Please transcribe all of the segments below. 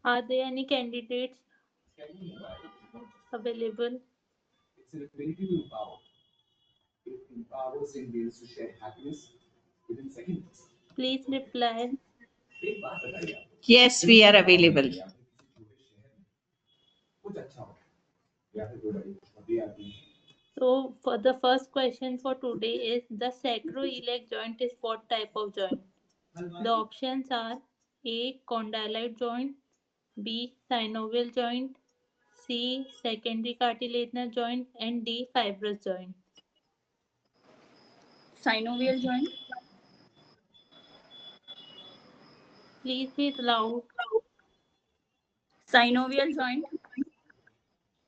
Are there any candidates available? It's an affinity to empower. It empowers Indians to share happiness within seconds. Please reply. एक बात बताइए आप, Yes, we are available. या फिर किसी पूरे शहर में कुछ अच्छा हो या फिर कोई बड़ी खुशखबरी आती है। So, for the first question for today is the sacroiliac joint is what type of joint? The options are A. Condylite joint, B. Synovial joint, C. Secondary cartilaginous joint, and D. Fibrous joint. Synovial joint. Please be loud. Synovial joint.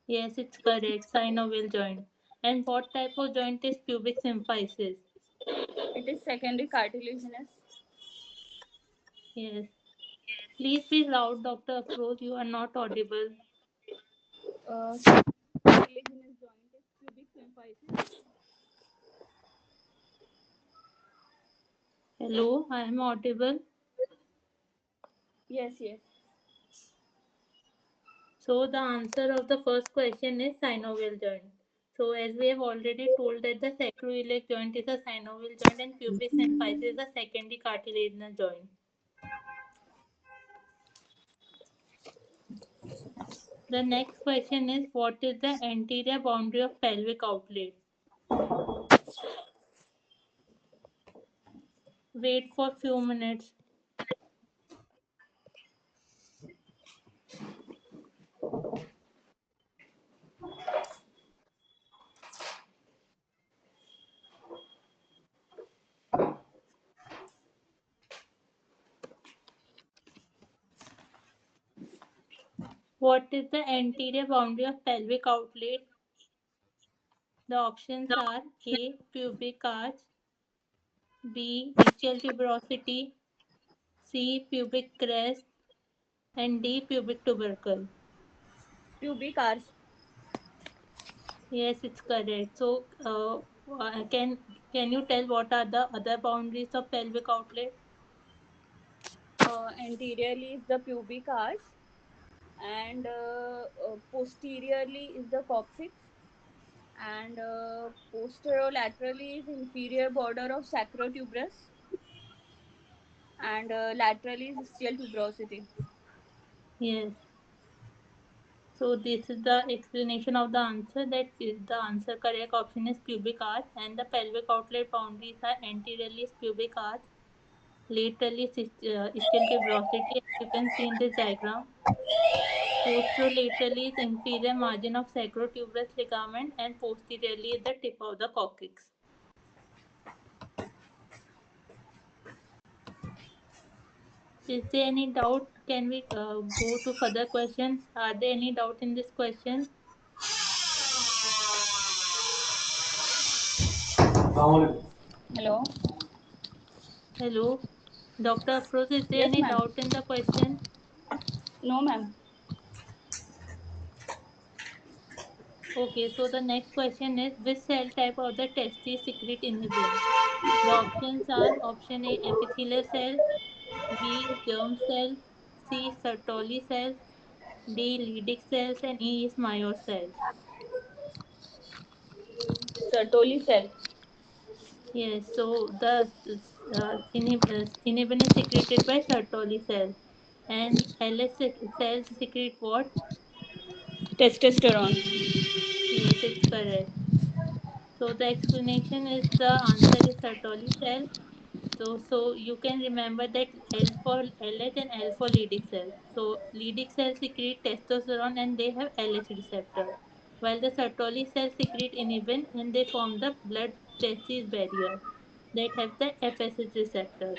Yes, it's correct. Synovial joint. And what type of joint is pubic symphysis? It is secondary cartilaginous. Yes. Please be loud, Dr. Afroz. You are not audible. Cartilaginous joint is pubic symphysis. Hello, I am audible. Yes, yes. So the answer of the first question is synovial joint. So as we have already told that the sacroiliac joint is a synovial joint and pubic symphysis is a secondary cartilaginous joint. The next question is what is the anterior boundary of pelvic outlet? Wait for few minutes. What is the anterior boundary of pelvic outlet? The options are A. Pubic arch, B. Ischial tuberosity, C. Pubic crest, and D. Pubic tubercle. Pubic arch. Yes, it's correct. So, can you tell what are the other boundaries of pelvic outlet? Anteriorly is the pubic arch, and posteriorly is the coccyx, and posterolaterally is inferior border of sacrotuberous, and laterally is ischial tuberosity. Yes. So this is the explanation of the answer. That is the answer. Correct option is pubic arch, and the pelvic outlet boundaries are anteriorly is pubic arch, laterally is ischial tuberosity, as you can see in this diagram. Posterolaterally is inferior margin of sacrotuberous ligament, and posteriorly is the tip of the coccyx. Is there any doubt? Can we go to further questions? Are there any doubt in this question? Hello. Hello, Dr. Afroz, is there Yes, any ma'am. doubt in the question? No, ma'am. Okay, so the next question is which cell type of the testes secrete inhibin? The options are option A epithelial cell, B germ cell, C Sertoli cells, D Leydig cells, and E is Maillard cells. Sertoli cell. Yes, so the inhibin is secreted by Sertoli cells, and LS cells secrete what? Testosterone. Yes, it's correct. So the explanation is the answer is Sertoli cell. So you can remember that L for LH and L for Leydig cells. So Leydig cells secrete testosterone and they have LH receptor, while the Sertoli cells secrete inhibin and they form the blood testis barrier that have the FSH receptor.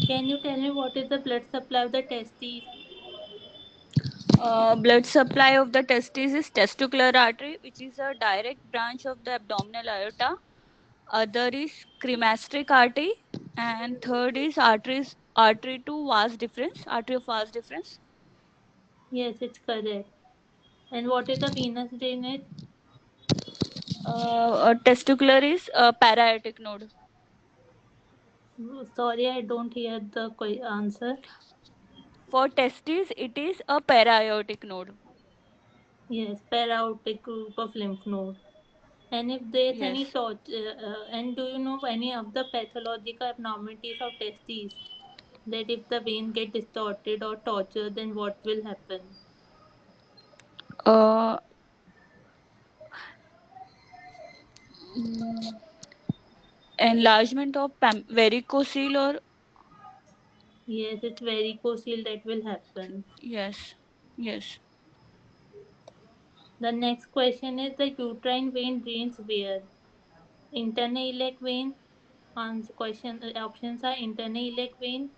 Can you tell me what is the blood supply of the testes? Blood supply of the testes is testicular artery, which is a direct branch of the abdominal aorta. Other is cremasteric artery, and third is artery to vas deferens, artery of vas deferens. Yes, it's correct. And what is the venous drainage? Testicular is a para-aortic node. Sorry, I don't hear the answer. For testes, it is a para-aortic node. Yes, para-aortic group of lymph node. And if there's any Yes. and do you know any of the pathological abnormalities of testes? That if the vein get distorted or tortured, then what will happen? Uh, mm, Enlargement of varicocele or Yes, it's varicocele that will happen. yes, yes. The next question is the uterine vein drains where? Internal iliac vein. Answer question options are internal iliac vein,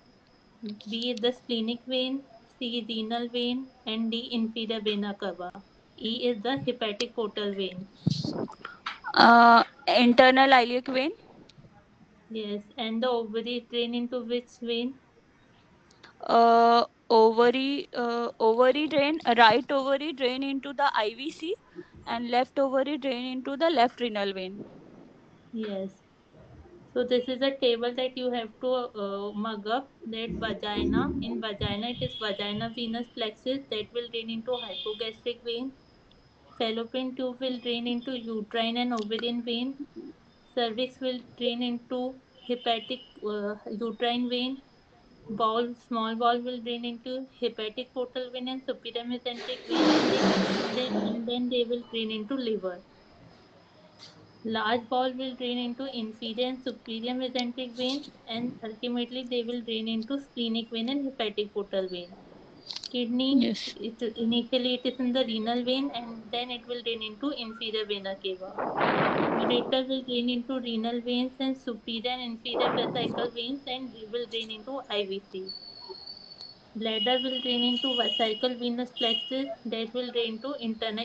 B is the splenic vein, C renal vein, and D inferior vena cava. E is the hepatic portal vein. Internal iliac vein. Yes, and the ovary drain into which vein? Ovary drain, right ovary drain into the IVC, and left ovary drain into the left renal vein. Yes. So this is a table that you have to mug up. That vagina, in vagina it is vagina venous plexus that will drain into hypogastric vein. Fallopian tube will drain into uterine and ovarian vein. Cervix will drain into hepatic uterine vein. Bowel, small bowel will drain into hepatic portal vein and superior mesenteric vein, and then they will drain into liver. Large bowel will drain into inferior and superior mesenteric veins, and ultimately they will drain into splenic vein and hepatic portal vein. Kidney, Yes. initially it is in the renal vein, and then it will drain into inferior vena cava. Ureter will drain into renal veins and superior and inferior vesical veins, and will drain into IVC. Bladder will drain into vesical venous plexus that will drain to internal